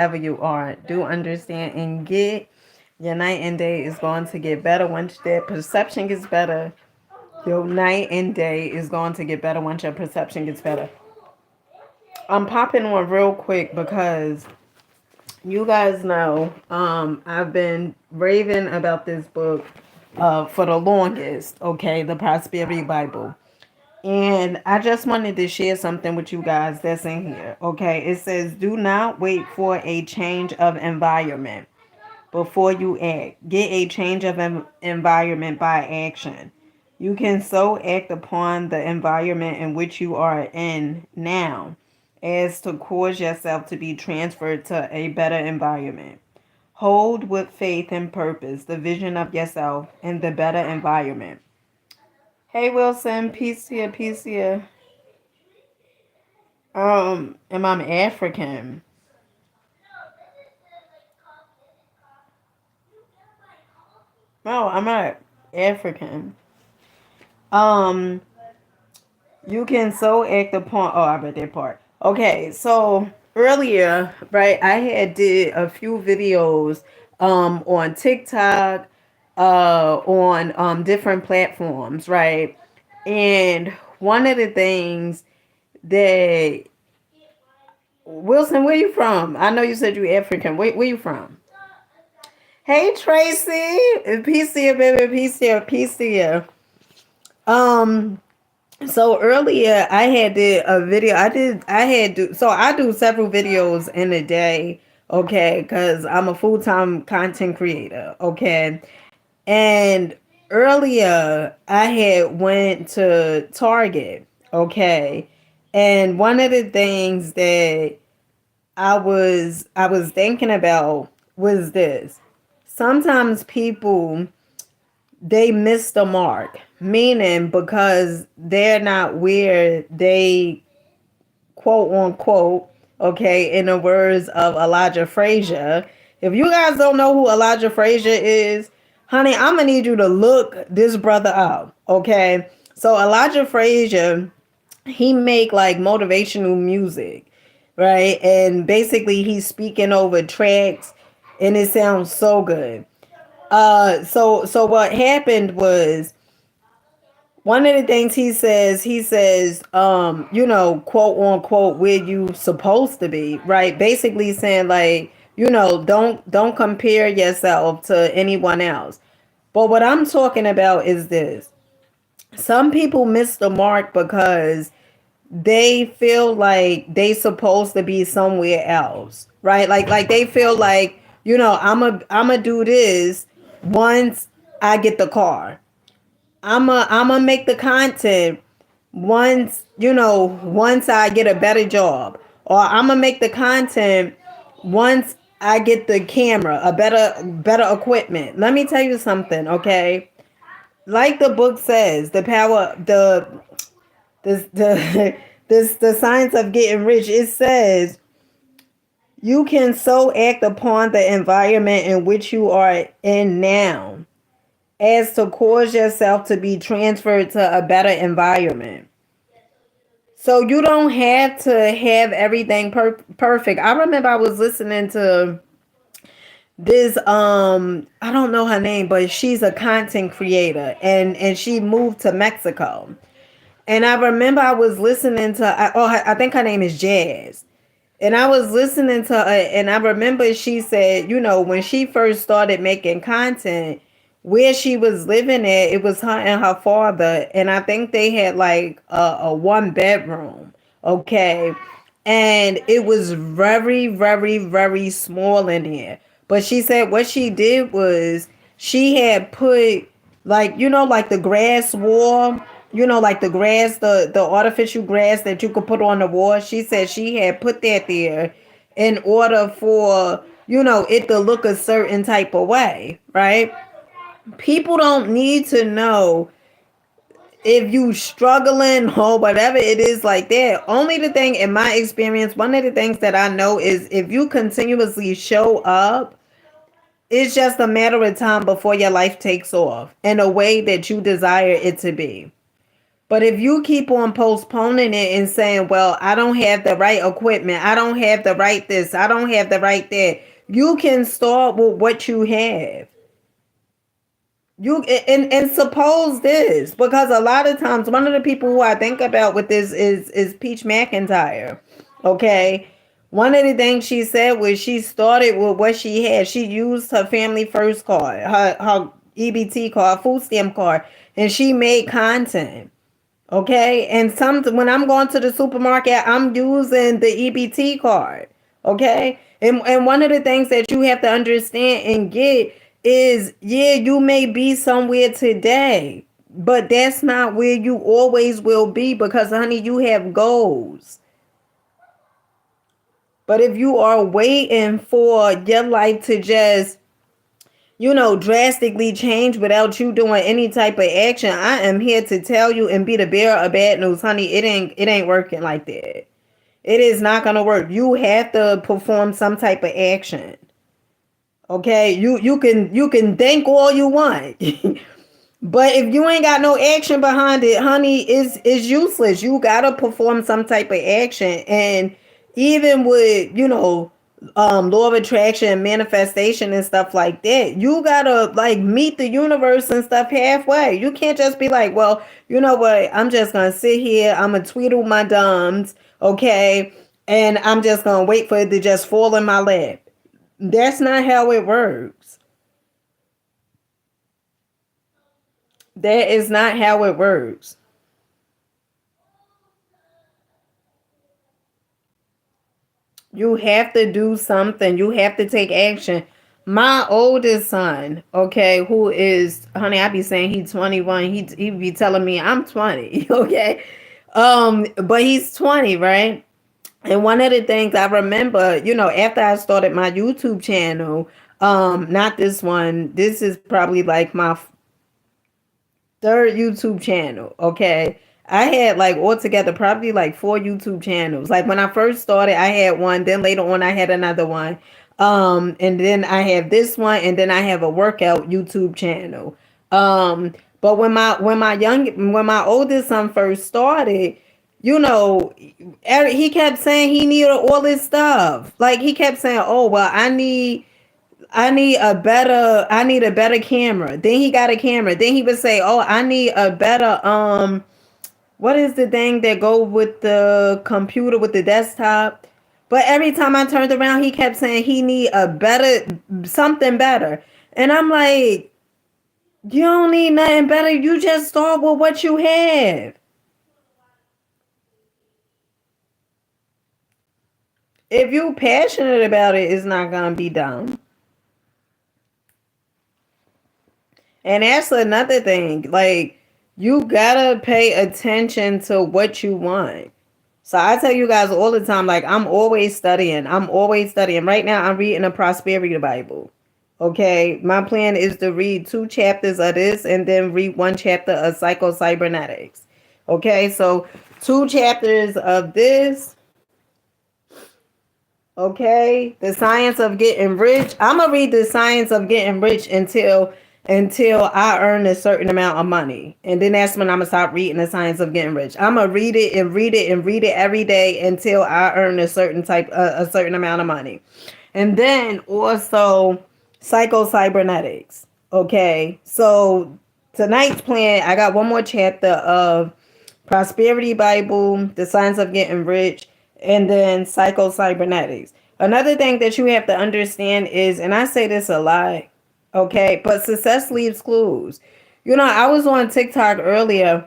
you are. Do understand and get your night and day is going to get better once that perception gets better. Your night and day is going to get better once your perception gets better. I'm popping on real quick because you guys know I've been raving about this book for the longest, okay, the Prosperity Bible. And I just wanted to share something with you guys that's in here. Okay. It says, do not wait for a change of environment before you act. Get a change of environment by action. You can so act upon the environment in which you are in now as to cause yourself to be transferred to a better environment. Hold with faith and purpose the vision of yourself in the better environment. Hey Wilson, peace here, peace here. And I'm African. No, I'm not African. Um, you can so act upon. Oh, I read that part. Okay, so earlier, right, I had did a few videos, on TikTok, on different platforms, right, and one of the things that Wilson, where you from? I know you said you African. Where you from? Hey Tracy, peace here, baby, peace here, peace here. Um, so earlier I had did a video. I do several videos in a day, okay, because I'm a full-time content creator, okay. And earlier I had went to Target, okay, and one of the things that I was thinking about was this. Sometimes people they miss the mark, meaning because they're not where they quote unquote, okay, in the words of Elijah Frazier. If you guys don't know who Elijah Frazier is, honey, I'm gonna need you to look this brother up, okay? So Elijah Frazier, he make like motivational music, right? And basically he's speaking over tracks and it sounds so good. So what happened was one of the things he says, quote unquote, where you supposed to be, right? Basically saying like, don't compare yourself to anyone else. But what I'm talking about is this. Some people miss the mark because they feel like they supposed to be somewhere else, right? Like they feel like, I'm a do this once I get the car. I'm a make the content once I get a better job, or I'm gonna make the content once I get the camera, a better equipment. Let me tell you something, okay? Like the book says, the power, the this the science of getting rich. It says you can so act upon the environment in which you are in now as to cause yourself to be transferred to a better environment. So you don't have to have everything perfect. I remember I was listening to this I don't know her name, but she's a content creator and she moved to Mexico. And I remember I was listening to I think her name is Jazz. And I was listening to her, and I remember she said, when she first started making content, where she was living at, it was her and her father. And I think they had like a one bedroom. Okay. And it was very, very, very small in there. But she said what she did was she had put like the grass wall, like the grass, the artificial grass that you could put on the wall. She said she had put that there in order for, it to look a certain type of way, right? People don't need to know if you struggling or whatever it is like that. Only the thing in my experience, one of the things that I know is if you continuously show up, it's just a matter of time before your life takes off in a way that you desire it to be. But if you keep on postponing it and saying, well, I don't have the right equipment, I don't have the right this, I don't have the right that, you can start with what you have. You and suppose this, because a lot of times one of the people who I think about with this is Peach McIntyre. Okay. One of the things she said was she started with what she had. She used her family first card, her EBT card, food stamp card, and she made content. Okay. And some when I'm going to the supermarket, I'm using the EBT card. Okay. And one of the things that you have to understand and get is, yeah, you may be somewhere today, but that's not where you always will be, because honey, you have goals. But if you are waiting for your life to just, drastically change without you doing any type of action, I am here to tell you and be the bearer of bad news, honey. It ain't working like that. It is not gonna work. You have to perform some type of action. Okay, you can think all you want. But if you ain't got no action behind it, honey, it's useless. You gotta perform some type of action. And even with, law of attraction, manifestation and stuff like that, you gotta like meet the universe and stuff halfway. You can't just be like, well, you know what, I'm just gonna sit here, I'm gonna tweedle my thumbs, okay, and I'm just gonna wait for it to just fall in my lap. That's not how it works. That is not how it works. You have to do something. You have to take action. My oldest son, okay, who is, honey, I be saying he's 21. He be telling me I'm 20, okay? But he's 20, right? And one of the things I remember, after I started my YouTube channel, not this one, this is probably like my third YouTube channel. Okay. I had like altogether probably like four YouTube channels. Like when I first started, I had one, then later on I had another one. And then I have this one, and then I have a workout YouTube channel. But when my oldest son first started, he kept saying he needed all this stuff. Like he kept saying, "Oh, well, I need a better camera." Then he got a camera. Then he would say, "Oh, I need a better what is the thing that go with the computer with the desktop?" But every time I turned around, he kept saying he need a better something better. And I'm like, you don't need nothing better. You just start with what you have. If you passionate about it, it's not gonna be dumb. And that's another thing. Like, you gotta pay attention to what you want. So I tell you guys all the time, like, I'm always studying. I'm always studying. Right now, I'm reading a prosperity Bible. Okay. My plan is to read 2 chapters of this and then read 1 chapter of psycho-cybernetics. Okay. So 2 chapters of this. Okay, the science of getting rich. I'm gonna read the science of getting rich until I earn a certain amount of money, and then that's when I'm gonna stop reading the science of getting rich. I'm gonna read it and read it and read it every day until I earn a certain amount of money, and then also psycho cybernetics. Okay, so tonight's plan, I got one more chapter of Prosperity Bible, The Science of Getting Rich, and then Psycho Cybernetics. Another thing that you have to understand is, and I say this a lot, okay, but success leaves clues. I was on TikTok earlier,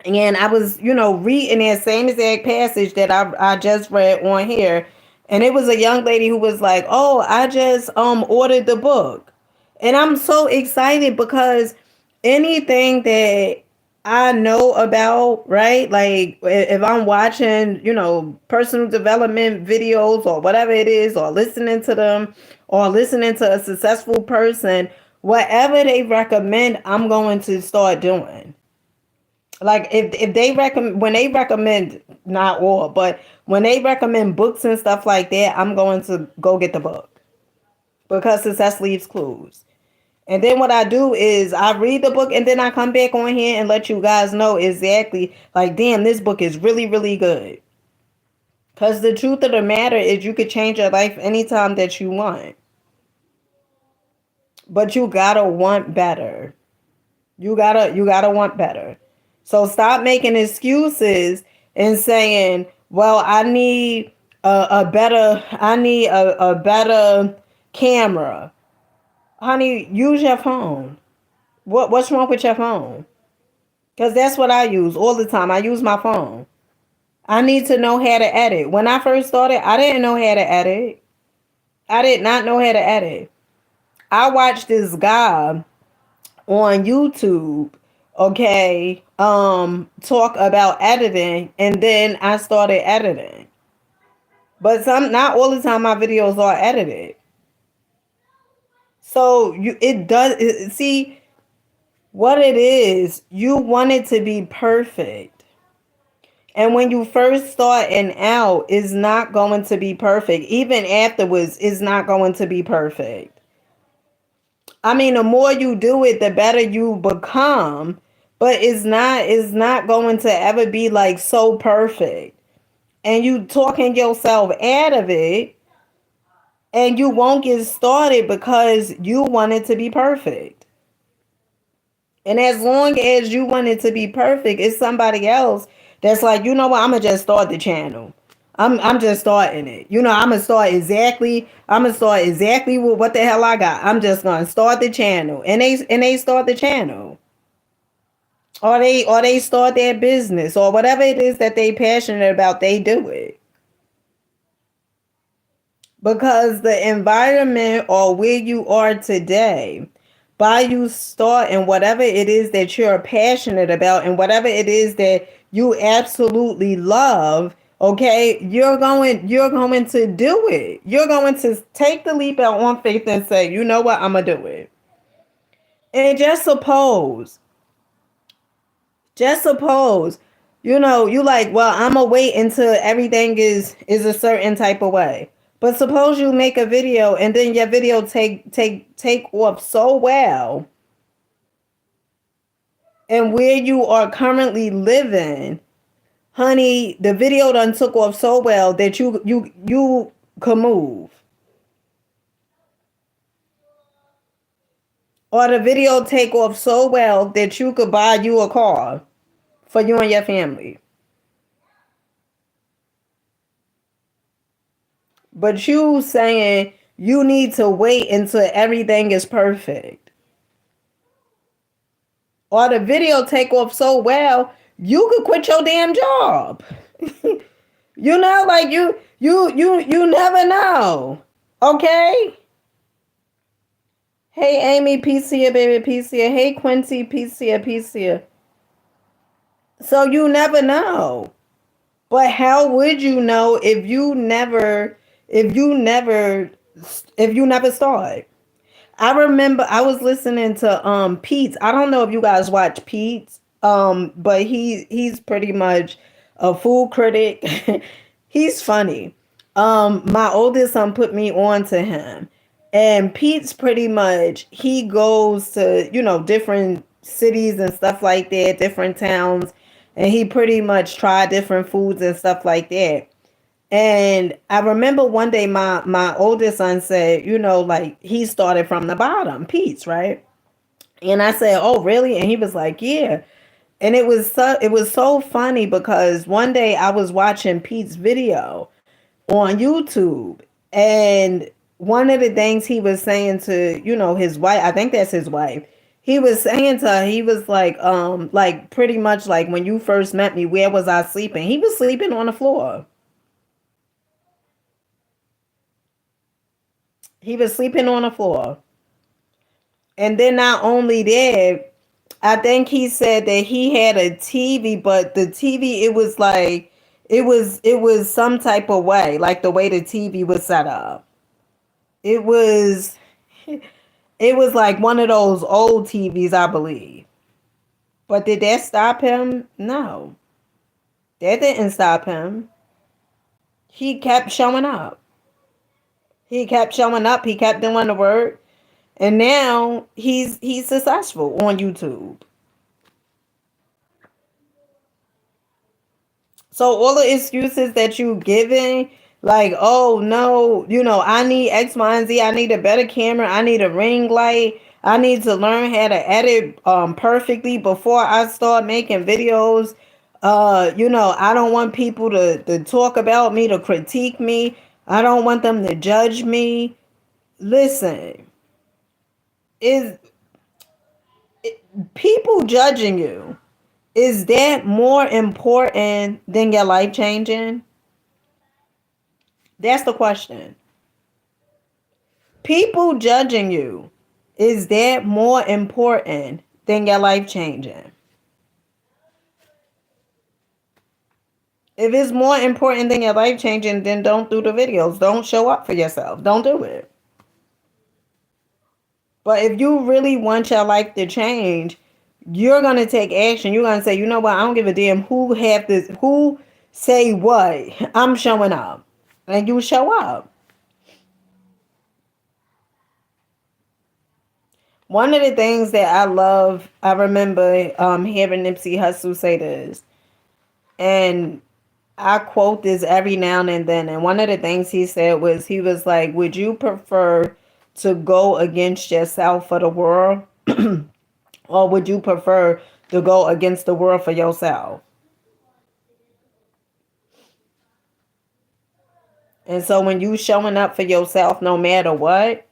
and I was, reading that same exact passage that I just read on here. And it was a young lady who was like, "Oh, I just ordered the book." And I'm so excited because anything that I know about, right? Like if I'm watching, personal development videos or whatever it is, or listening to them, or listening to a successful person, whatever they recommend, I'm going to start doing. Like if they recommend, when they recommend, not all, but when they recommend books and stuff like that, I'm going to go get the book, because success leaves clues. And then what I do is I read the book and then I come back on here and let you guys know exactly, like, damn, this book is really, really good. Because the truth of the matter is you could change your life anytime that you want. But you gotta want better. You gotta want better. So stop making excuses and saying, well, I need a better camera. Honey, use your phone. What's wrong with your phone? Because that's what I use all the time. I use my phone. I need to know how to edit. When I first started, I didn't know how to edit. I did not know how to edit. I watched this guy on YouTube, okay, talk about editing, and then I started editing. But not all the time my videos are edited. So see what it is, you want it to be perfect. And when you first starting out, it's not going to be perfect. Even afterwards, it's not going to be perfect. I mean, the more you do it, the better you become. But it's not going to ever be like so perfect. And you talking yourself out of it, and you won't get started because you want it to be perfect. And as long as you want it to be perfect, it's somebody else that's like, you know what, I'm gonna just start the channel. I'm just starting it. I'm gonna start exactly with what the hell I got. I'm just gonna start the channel. And they start the channel. Or they start their business or whatever it is that they passionate about, they do it. Because the environment or where you are today, by you starting whatever it is that you're passionate about and whatever it is that you absolutely love, okay, you're going to do it. You're going to take the leap out on faith and say, you know what, I'm gonna do it. And just suppose, you like, well, I'm gonna wait until everything is a certain type of way. But suppose you make a video and then your video take off so well, and where you are currently living, honey, the video done took off so well that you could move. Or the video take off so well that you could buy you a car for you and your family. But you saying you need to wait until everything is perfect. Or the video take off so well, you could quit your damn job. Like you never know. Okay? Hey Amy, peace here, baby, peace here. Hey Quincy, peace here, peace here. So you never know. But how would you know if you never start? I remember I was listening to Pete's. I don't know if you guys watch Pete's, but he's pretty much a food critic. He's funny. My oldest son put me on to him. And Pete's pretty much, he goes to, different cities and stuff like that, different towns, and he pretty much tried different foods and stuff like that. And I remember one day my oldest son said, like he started from the bottom, Pete's, right? And I said, "Oh, really?" And he was like, "Yeah." And it was so funny because one day I was watching Pete's video on YouTube, and one of the things he was saying to, his wife, I think that's his wife. He was saying to her, he was like pretty much like, when you first met me, where was I sleeping? He was sleeping on the floor. He was sleeping on the floor. And then not only that, I think he said that he had a TV, but the TV, it was like, it was some type of way, like the way the TV was set up. It was it was like one of those old TVs, I believe. But did that stop him? No. That didn't stop him. He kept showing up. He kept showing up. He kept doing the work. And now he's successful on YouTube. So all the excuses that you giving, like, oh no, I need X, Y, and Z. I need a better camera. I need a ring light. I need to learn how to edit perfectly before I start making videos. I don't want people to talk about me, to critique me. I don't want them to judge me. Listen, is people judging you, is that more important than your life changing? That's the question. People judging you, is that more important than your life changing? If it's more important than your life changing, then don't do the videos. Don't show up for yourself. Don't do it. But if you really want your life to change, you're gonna take action. You're gonna say, you know what? I don't give a damn who say what. I'm showing up, and you show up. One of the things that I love, I remember hearing Nipsey Hussle say this, and I quote this every now and then. And one of the things he said was, he was like, would you prefer to go against yourself for the world? Or would you prefer to go against the world for yourself? And so when you showing up for yourself, no matter what,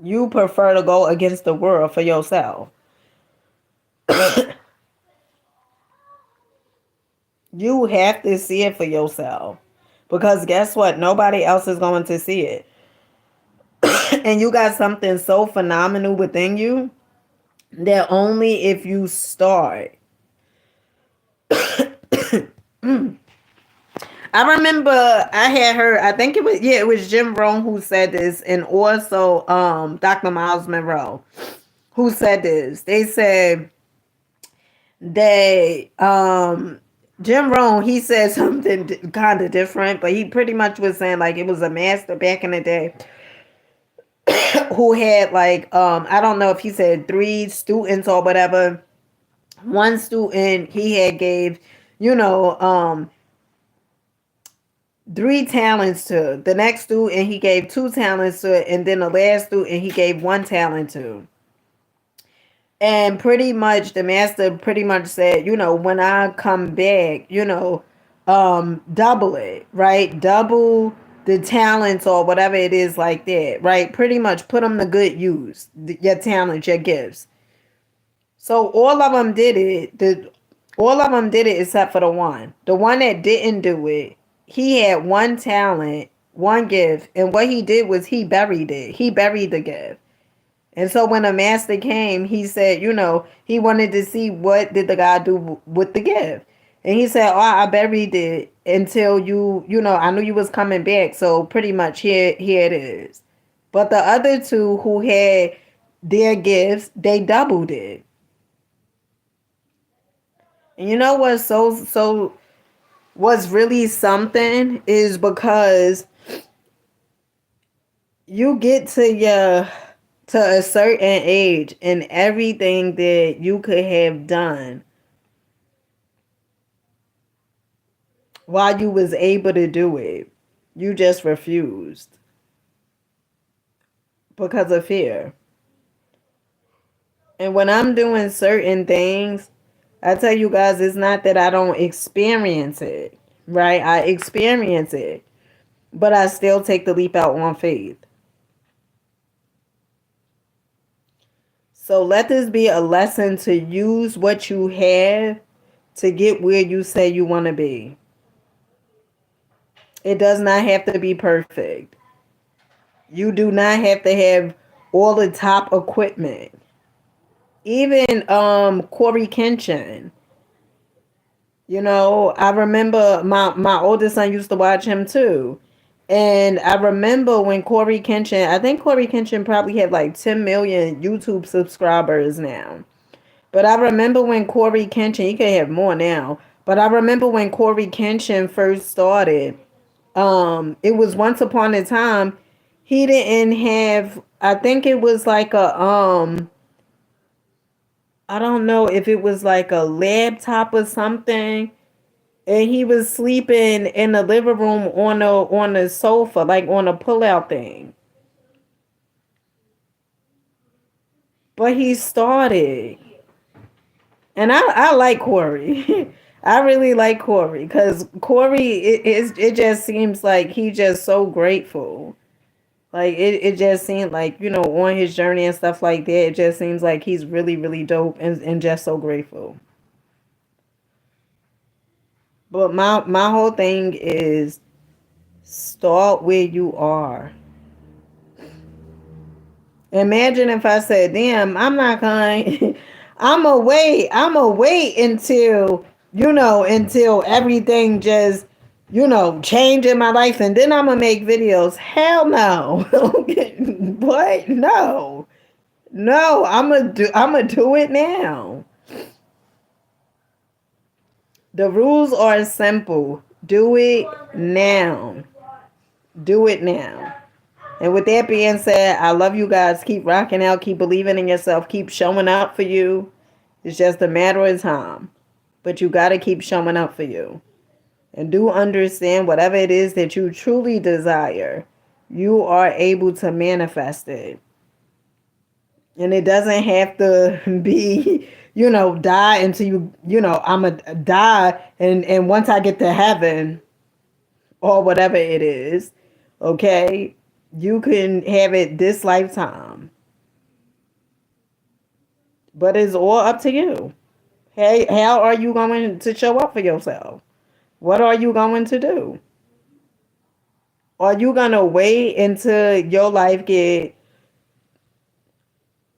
you prefer to go against the world for yourself. You have to see it for yourself. Because guess what? Nobody else is going to see it. And you got something so phenomenal within you that only if you start. I remember I had heard, I think it was Jim Rohn who said this, and also Dr. Miles Monroe who said this. They said that Jim Rohn, he said something kind of different, but he pretty much was saying like it was a master back in the day who had like I don't know if he said 3 students or whatever. One student he had gave, you know, 3 talents to. The next student he gave 2 talents to, and then the last student he gave 1 talent to. And pretty much the master pretty much said, when I come back, double it, right? Double the talents or whatever it is like that, right? Pretty much put them to good use, your talents, your gifts. So all of them did it. All of them did it except for the one. The one that didn't do it, he had 1 talent, 1 gift, and what he did was he buried it. He buried the gift. And so when the master came, he said, he wanted to see what did the guy do with the gift. And he said, oh, I buried it until I knew you was coming back. So pretty much here it is. But the other 2 who had their gifts, they doubled it. And you know what's really something is because you get to a certain age and everything that you could have done while you was able to do it, you just refused because of fear. And when I'm doing certain things, I tell you guys, it's not that I don't experience it, right? I experience it, but I still take the leap out on faith. So let this be a lesson to use what you have to get where you say you want to be. It does not have to be perfect. You do not have to have all the top equipment. Even Corey Kenshin. I remember my oldest son used to watch him too. And I remember when Corey Kenshin, I think Corey Kenshin probably had like 10 million YouTube subscribers now. But I remember when Corey Kenshin, he could have more now. But I remember when Corey Kenshin first started, it was once upon a time he didn't have I think it was like a I don't know if it was like a laptop or something, and he was sleeping in the living room on a sofa, like on a pull-out thing. But he started, and I like Corey. I really like Corey because Corey it just seems like he just so grateful. Like it just seemed like, on his journey and stuff like that, it just seems like he's really, really dope and just so grateful. But my whole thing is start where you are. Imagine if I said, damn, I'm not going I'm a wait until, until everything just, change in my life and then I'm gonna make videos. Hell no. What? No. No, I'm gonna do it now. The rules are simple. Do it now. Do it now. And with that being said, I love you guys. Keep rocking out. Keep believing in yourself. Keep showing up for you. It's just a matter of time. But you got to keep showing up for you. And do understand whatever it is that you truly desire, you are able to manifest it. And it doesn't have to be, die until I'm a die. And once I get to heaven or whatever it is, okay, you can have it this lifetime. But it's all up to you. Hey, how are you going to show up for yourself? What are you going to do? Are you going to wait until your life get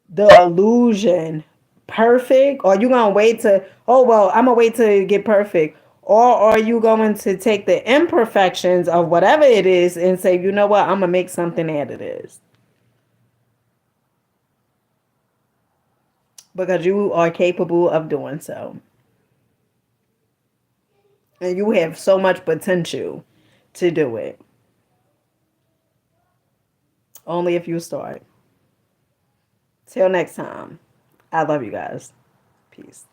the illusion perfect? Or you going to wait to, oh, well, I'm going to wait to get perfect? Or are you going to take the imperfections of whatever it is and say, you know what, I'm going to make something out of this? Because you are capable of doing so. And you have so much potential to do it. Only if you start. Till next time. I love you guys. Peace.